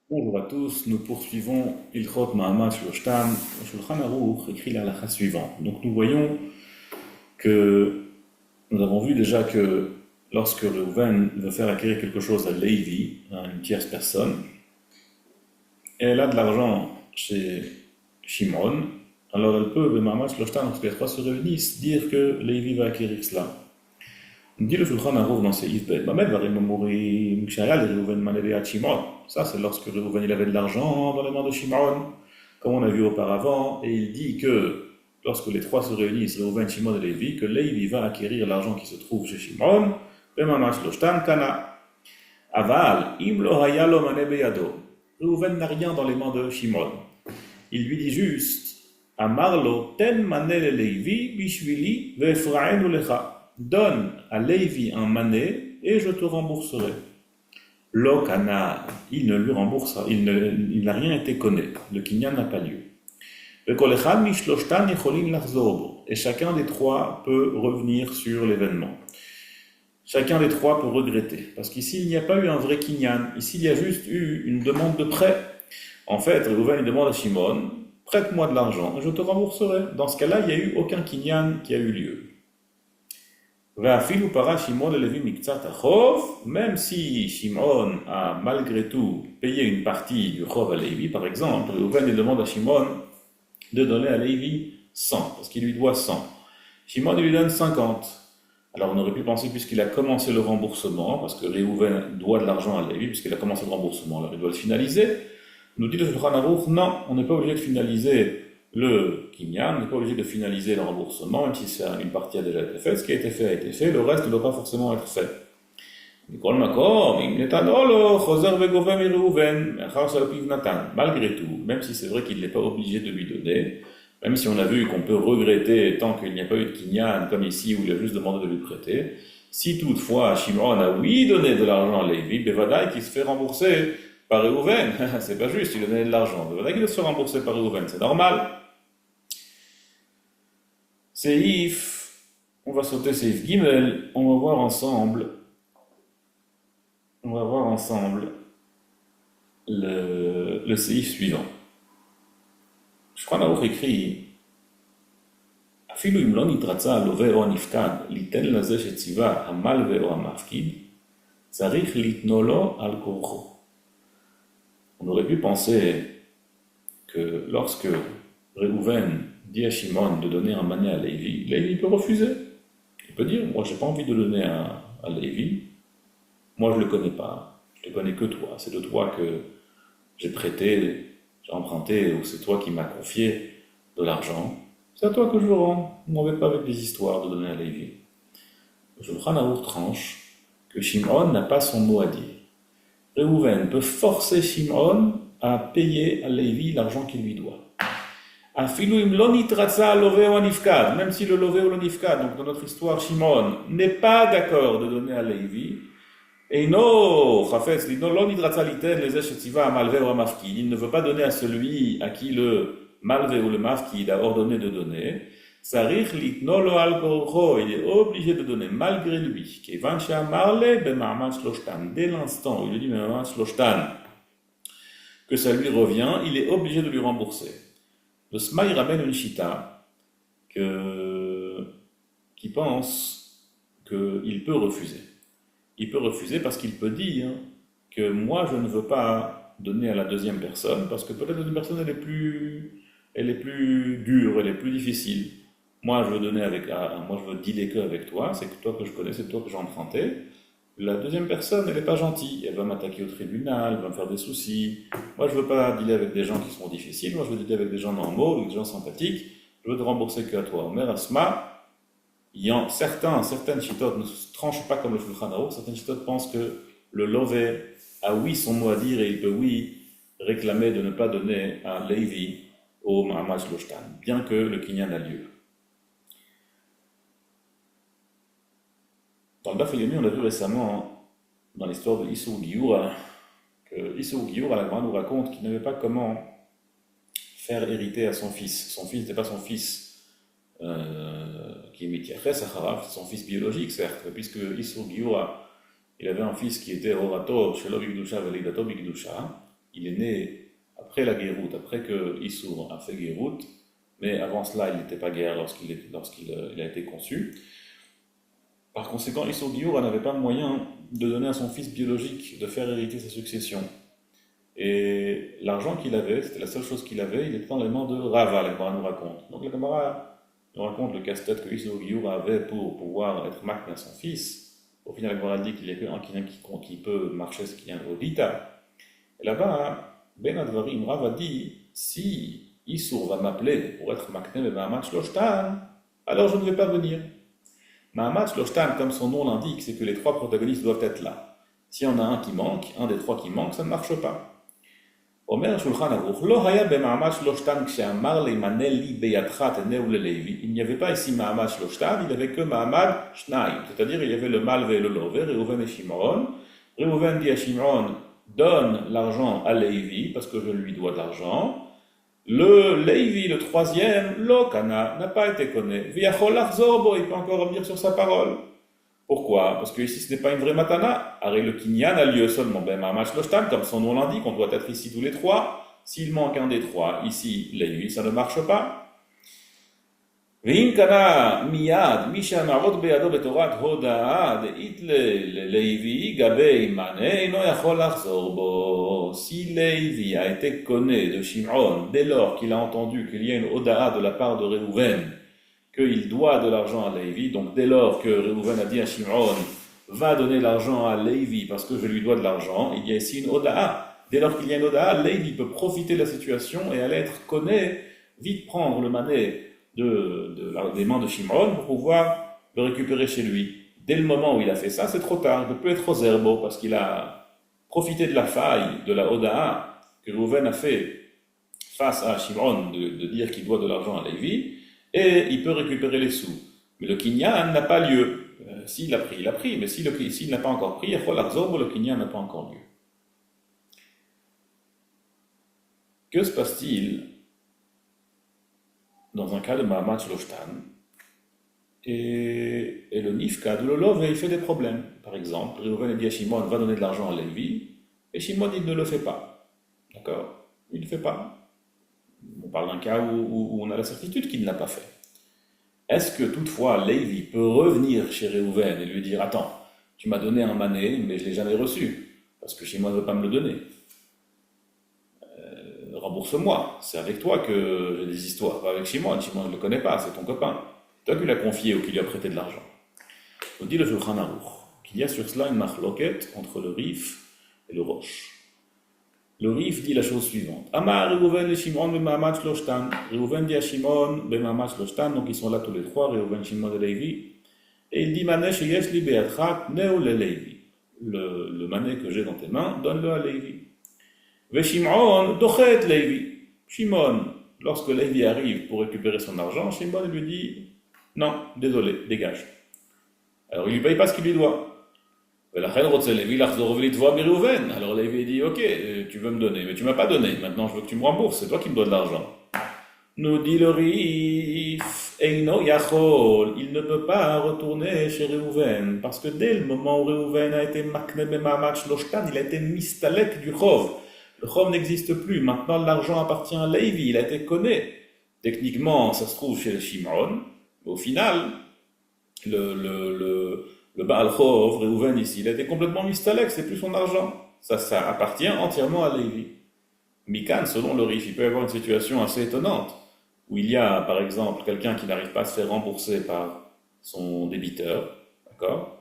Bonjour à tous, nous poursuivons Ilchot Mahamat Shloshtam. Le Shulchan Aruch écrit la halakha suivante. Donc nous voyons que nous avons vu déjà que lorsque Reuven veut faire acquérir quelque chose à Lévi, à une tierce personne, et elle a de l'argent chez Shimon, alors elle peut, le Mahamat Shloshtam, lorsque les trois se réunissent, dire que Lévi va acquérir cela. Dit le Shulchan Aruch dans ses Yves Bamed, Varim Amorim, Kshaya, le Reuven Maneveat Shimon. Ça, c'est lorsque Reuven il avait de l'argent dans les mains de Shimon, comme on a vu auparavant, et il dit que lorsque les trois se réunissent, Reuven, Shimon et Lévi, que Lévi va acquérir l'argent qui se trouve chez Shimon, Bemamash Loshtan Kana. Aval, Im lo haya lo mane beyado. Reuven n'a rien dans les mains de Shimon. Il lui dit juste, Amarlo ten mané le Lévi, bishvili, ve'efraenu lecha. Donne à Lévi un mané et je te rembourserai. Lokana, il ne lui rembourse, il n'a rien été connu, le kinyan n'a pas lieu. Et chacun des trois peut revenir sur l'événement. Chacun des trois peut regretter. Parce qu'ici, il n'y a pas eu un vrai kinyan. Ici, il y a juste eu une demande de prêt. En fait, Reuven demande à Shimon, prête-moi de l'argent et je te rembourserai. Dans ce cas-là, il n'y a eu aucun kinyan qui a eu lieu. Même si Shimon a malgré tout payé une partie du chov à Lévi, par exemple, Reuven demande à Shimon de donner à Lévi 100, parce qu'il lui doit 100. Shimon lui donne 50. Alors on aurait pu penser, puisqu'il a commencé le remboursement, parce que Reuven doit de l'argent à Lévi, puisqu'il a commencé le remboursement, alors il doit le finaliser. Nous dit le Shulchan Aruch, non, on n'est pas obligé de finaliser le kinyan, on n'est pas obligé de finaliser le remboursement, même si une partie a déjà été faite. Ce qui a été fait, le reste ne doit pas forcément être fait. Malgré tout, même si c'est vrai qu'il n'est pas obligé de lui donner, même si on a vu qu'on peut regretter tant qu'il n'y a pas eu de kinyan, comme ici où il a juste demandé de lui prêter, si toutefois Shimon a oui donné de l'argent à Lévi, Bevadaï qui se fait rembourser par Reuven, c'est pas juste, il a donné de l'argent, Bevadaï qui doit se rembourser par Reuven, c'est normal. Seif, on va sauter Seif Gimel, on va voir ensemble le Seif suivant. Je crois qu'on a écrit אפילו אם לא נתרצה הלווה או הנפקד ליתן לזה שציווה המלווה או המפקיד, צריך לתנו לו על כורחו. On aurait pu penser que lorsque Reuven dit à Shimon de donner un mané à Lévi, Lévi peut refuser. Il peut dire, moi j'ai pas envie de donner à Lévi, moi je le connais pas, je ne connais que toi, c'est de toi que j'ai prêté, j'ai emprunté, ou c'est toi qui m'as confié de l'argent, c'est à toi que je le rends, ne m'en vais pas avec des histoires de donner à Lévi. Le Shulchan Aruch tranche que Shimon n'a pas son mot à dire. Reuven peut forcer Shimon à payer à Lévi l'argent qu'il lui doit. Même si le lové ou le nifkad, donc dans notre histoire, Shimon n'est pas d'accord de donner à Lévi, il ne veut pas donner à celui à qui le malvé ou le mafkid a ordonné de donner, il est obligé de donner malgré lui. Dès l'instant où il lui dit que ça lui revient, il est obligé de lui rembourser. Le Smaï ramène une chita qui pense qu'il peut refuser. Il peut refuser parce qu'il peut dire que moi je ne veux pas donner à la deuxième personne parce que peut-être la deuxième personne elle est plus dure, elle est plus difficile. Moi je veux donner moi je veux dealer que avec toi, c'est que toi que je connais, c'est toi que j'ai emprunté. La deuxième personne elle n'est pas gentille, elle va m'attaquer au tribunal, elle va me faire des soucis. Moi je veux pas dealer avec des gens qui sont difficiles, moi je veux dealer avec des gens normaux, avec des gens sympathiques. Je veux te rembourser que à toi. Omer Asma, certaines chitotes ne se tranchent pas comme le Shulchan Aruch, certaines chitotes pensent que le lové a oui son mot à dire et il peut oui réclamer de ne pas donner à Lévi au Mahamad Shloshtan, bien que le kinyan a lieu. Dans le Daf Yomi, on a vu récemment, dans l'histoire de Issou Gioura, que Issou Gioura, la Gemara nous raconte qu'il n'avait pas comment faire hériter à son fils. Son fils n'était pas son fils qui est Mityaches Acharaf, son fils biologique, certes, puisque Issou Gioura, il avait un fils qui était Orator, Shelo Bigdusha, Velidato Bigdusha. il est né après la guéroute, après que Issour a fait guéroute, mais avant cela, il n'était pas guère lorsqu'il a été conçu. Par conséquent, Issour Giour n'avait pas le moyen de donner à son fils biologique de faire hériter sa succession. Et l'argent qu'il avait, c'était la seule chose qu'il avait, il était dans les mains de Rava, la Gemara nous raconte. Donc la Gemara nous raconte le casse-tête que Issour Giour avait pour pouvoir être marqué à son fils. Au final, la Gemara dit qu'il n'y a qu'un qui peut marcher, ce qui est un Odita. Et là-bas, Ben Advarim, Rava dit, si Issour va m'appeler pour être makne et Mahamat Shloshtan, alors je ne vais pas venir. Mahamat Shloshtan, comme son nom l'indique, c'est que les trois protagonistes doivent être là. S'il y en a un qui manque, un des trois qui manque, ça ne marche pas. Omer Shulchan Aruch, Lo haya b'Mahamat Shloshtan kshe'amar le'maneh li beyadcha teneh u'lelevi. Il n'y avait pas ici Mahamat Shloshtan, il n'y avait que Mahamad Shnaim, c'est-à-dire il y avait le Malve et le Lové, Réhouven et Shimon. Réhouven dit à Shimon, donne l'argent à Lévi, parce que je lui dois de l'argent. Le Lévi, le troisième, Lokana, n'a pas été connu. Viachol Achzorbo, il peut encore revenir sur sa parole. Pourquoi? Parce que ici ce n'est pas une vraie matana. Arrêt le kinyan a lieu seulement ben Mahamat Shloshtan, comme son nom l'indique, on doit être ici tous les trois. S'il manque un des trois, ici, Lévi, ça ne marche pas. ואם קנה מיד מי שהמערות בידו בתורת הודאה דאית ללוי גבי מנה אינו יכול לחזור בו. Si Lévi a été connu de Shimon dès lors qu'il a entendu qu'il y a une Hoda'a de la part de Réhouven, qu'il doit de l'argent à Lévi, donc dès lors que Réhouven a dit à Shimon va donner l'argent à Lévi parce que je lui dois de l'argent, il y a ici une Hoda'a. Dès lors qu'il y a une Hoda'a, Lévi peut profiter de la situation et aller être connu, vite prendre le mané des mains de Shimon pour pouvoir le récupérer chez lui. Dès le moment où il a fait ça, c'est trop tard. Il ne peut être aux zerbo parce qu'il a profité de la faille, de la Hoda'a que Réhouven a fait face à Shimon de dire qu'il doit de l'argent à Lévi et il peut récupérer les sous. Mais le kinyan n'a pas lieu. S'il a pris, il a pris. Mais s'il n'a pas encore pris, le kinyan n'a pas encore lieu. Que se passe-t-il dans un cas de Mahamat Shloshtan, et le Nifka de l'Olov, il fait des problèmes. Par exemple, Réhouven dit à Shimon, va donner de l'argent à Lévi, et Shimon, il ne le fait pas. D'accord? Il ne le fait pas. On parle d'un cas où on a la certitude qu'il ne l'a pas fait. Est-ce que toutefois, Lévi peut revenir chez Réhouven et lui dire, attends, tu m'as donné un mané, mais je ne l'ai jamais reçu, parce que Shimon ne veut pas me le donner. Rembourse-moi, c'est avec toi que j'ai des histoires, pas avec Shimon. Shimon ne le connaît pas, c'est ton copain. C'est toi qui l'as confié ou qui lui a prêté de l'argent. On dit le Shulchan Aruch qu'il y a sur cela une machloket entre le Rif et le Rosh. Le Rif dit la chose suivante. Amar Réhouven et Shimon be Mahamat Shloshtan. Réhouven dit à Shimon be Mahamat Shloshtan, donc ils sont là tous les trois, Réhouven, Shimon et Lévi. Et il dit mané sheyesh li be'atchat neu le Lévi. Le mané que j'ai dans tes mains, donne-le à Lévi. Ve Shimon dochet Lévi. Shimon, lorsque Lévi arrive pour récupérer son argent, Shimon lui dit non, désolé, dégage. Alors il ne lui paye pas ce qu'il lui doit. Alors Lévi dit ok, tu veux me donner, mais tu ne m'as pas donné. Maintenant je veux que tu me rembourses, c'est toi qui me dois de l'argent. Nous dit le Rif, Eino Yachol, il ne peut pas retourner chez Réhouven, parce que dès le moment où Réhouven a été makne b'Mahamat Shloshtan, il a été mistalek du Chov. Le Chov n'existe plus, maintenant l'argent appartient à Lévi, il a été connu. Techniquement, ça se trouve chez le Shimon, mais au final, le Baal Chov, Réhouven ici, il a été complètement mistalek, c'est plus son argent. Ça appartient entièrement à Lévi. Mikan, selon le Rif, il peut y avoir une situation assez étonnante, où il y a, par exemple, quelqu'un qui n'arrive pas à se faire rembourser par son débiteur, d'accord,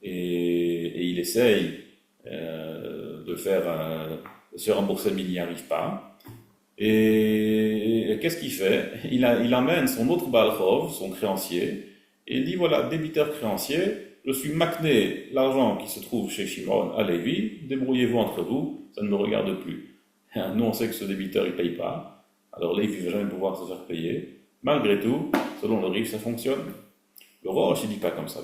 et il essaye de se rembourser, mais il n'y arrive pas. Et qu'est-ce qu'il fait? Il emmène son autre Baal Chov, son créancier, et il dit, voilà, débiteur créancier, je suis makné l'argent qui se trouve chez Shimon à Lévi, débrouillez-vous entre vous, ça ne me regarde plus. Nous, on sait que ce débiteur, il ne paye pas. Alors Lévi ne va jamais pouvoir se faire payer. Malgré tout, selon le Rif, ça fonctionne. Le Rosh, il ne dit pas comme ça.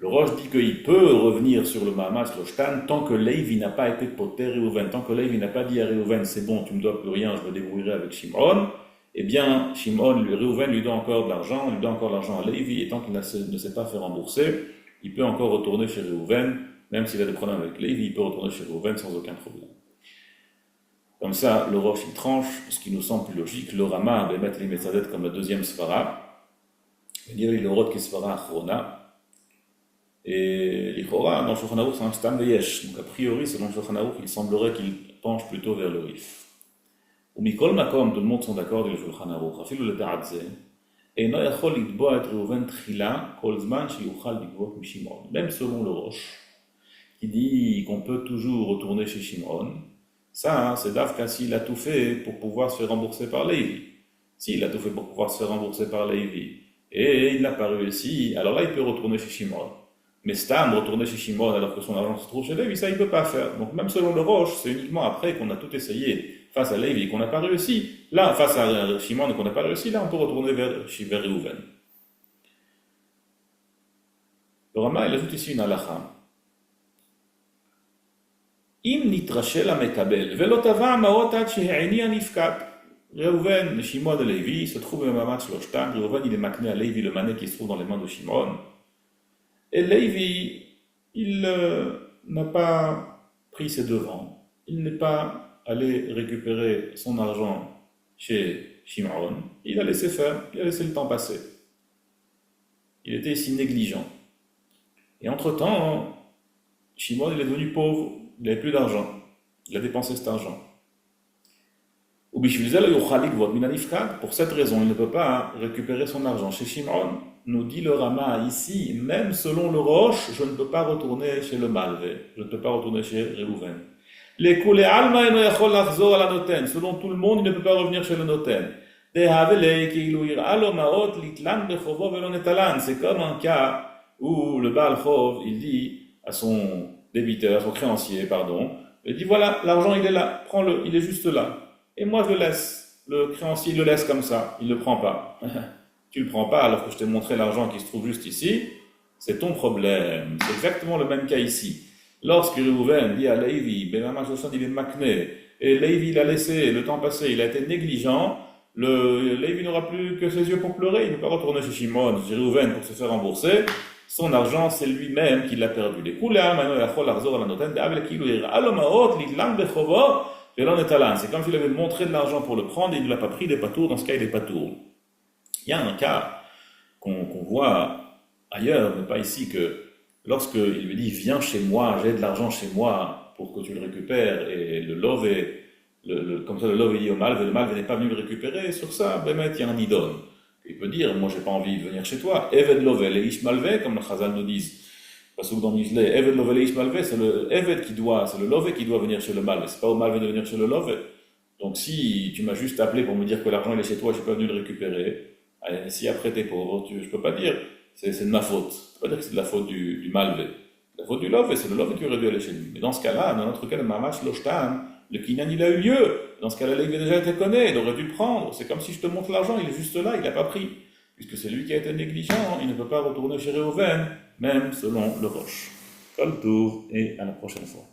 Le Rosh dit qu'il peut revenir sur le Mahamat Shloshtan tant que Lévi n'a pas été poté Réhouven, tant que Lévi n'a pas dit à Réhouven, c'est bon, tu ne me dois plus rien, je me débrouillerai avec Shimon. Eh bien, Réhouven lui doit encore de l'argent, lui doit encore l'argent à Lévi, et tant qu'il ne s'est pas fait rembourser, il peut encore retourner chez Réhouven, Même s'il a des problèmes avec Lévi, il peut retourner chez Reuven sans aucun problème. Comme ça, le Roche, il tranche, ce qui nous semble plus logique. Le Rama, Bemet les Metzadet comme la deuxième Svara. Il y a le Rod qui est Svara Achrona. Et l'Ichora, dans Shulchan Aruch, c'est un Stam Veyesh. Donc a priori, selon Shulchan Aruch, il semblerait qu'il penche plutôt vers le Rif. Ou Mikol Makom, tout le monde sont d'accord avec le Shulchan Aruch. Afilu le Ta'adze. Et no yachol litboa et Reuven tchila, kol zman sheyuchal litboa mishimon. Même selon le Roche, qui dit qu'on peut toujours retourner chez Shimon, ça, c'est Davka s'il a tout fait pour pouvoir se faire rembourser par Lévi. S'il a tout fait pour pouvoir se faire rembourser par Lévi, et il n'a pas réussi, alors là, il peut retourner chez Shimon. Mais Stam, retourner chez Shimon alors que son argent se trouve chez Lévi, ça, il ne peut pas faire. Donc, même selon le Roche, c'est uniquement après qu'on a tout essayé face à Lévi et qu'on n'a pas réussi. Là, face à Shimon et qu'on n'a pas réussi, là, on peut retourner vers Reuven. Le Rama, il ajoute ici une halakha. Im nitrashel amekabel, velo tava maot ad shehe'ini anifkat. Reuven, Shimon et Lévi se trouvent au Mamat Shloshtam. Reuven, il est makné à Lévi, le mané qui se trouve dans les mains de Shimon. Et Lévi, il n'a pas pris ses devants. Il n'est pas allé récupérer son argent chez Shimon. Il a laissé faire, il a laissé le temps passer. Il était ici négligent. Et entre-temps, Shimon, il est devenu pauvre. Il n'avait plus d'argent. Il a dépensé cet argent. Pour cette raison, il ne peut pas récupérer son argent chez Shimon. Nous dit le Rama ici, même selon le Roche, je ne peux pas retourner chez le Malvé. Je ne peux pas retourner chez Reuven. Selon tout le monde, il ne peut pas revenir chez le Noten. C'est comme un cas où le Baal Chov, il dit à son débiteur, son créancier, pardon, il dit voilà, l'argent il est là, prends-le, il est juste là. Et moi je le laisse. Le créancier il le laisse comme ça, il ne le prend pas. Tu ne le prends pas alors que je t'ai montré l'argent qui se trouve juste ici, c'est ton problème. C'est exactement le même cas ici. Lorsque Reuven dit à Lévi, Benama Shoshan il est makné, et Lévi l'a laissé, le temps passé, il a été négligent, Lévi n'aura plus que ses yeux pour pleurer, il ne peut pas retourner chez Shimon, chez Reuven pour se faire rembourser. Son argent, c'est lui-même qui l'a perdu. C'est comme s'il avait montré de l'argent pour le prendre et il ne l'a pas pris, il n'est pas tour. Dans ce cas, il n'est pas tour. Il y a un cas qu'on voit ailleurs, mais pas ici, que lorsqu'il lui dit viens chez moi, j'ai de l'argent chez moi pour que tu le récupères, et le love comme ça le love dit au malve, et le malve n'est pas venu le récupérer, sur ça, il y a un idole. Il peut dire, moi j'ai pas envie de venir chez toi. Eved lovel et ishmalve, comme le Chazal nous dit. Parce que dans Mishlei, Eved lovel et ishmalve, c'est le Eved qui doit, c'est le love qui doit venir chez le malve. C'est pas au malve de venir chez le love. Donc si tu m'as juste appelé pour me dire que l'argent il est chez toi, je suis pas venu le récupérer. Si après t'es pauvre, je peux pas dire, c'est de ma faute. Je peux pas dire que c'est de la faute du malve. La faute du love, c'est le love qui aurait dû aller chez lui. Mais dans ce cas-là, dans notre cas, le mamash loshtan, le kinyan il a eu lieu. Dans ce cas-là, il a déjà été connu, il aurait dû le prendre. C'est comme si je te montre l'argent, il est juste là, il n'a pas pris. Puisque c'est lui qui a été négligent, il ne peut pas retourner chez Reuven, même selon le Roche. Kol Tov, et à la prochaine fois.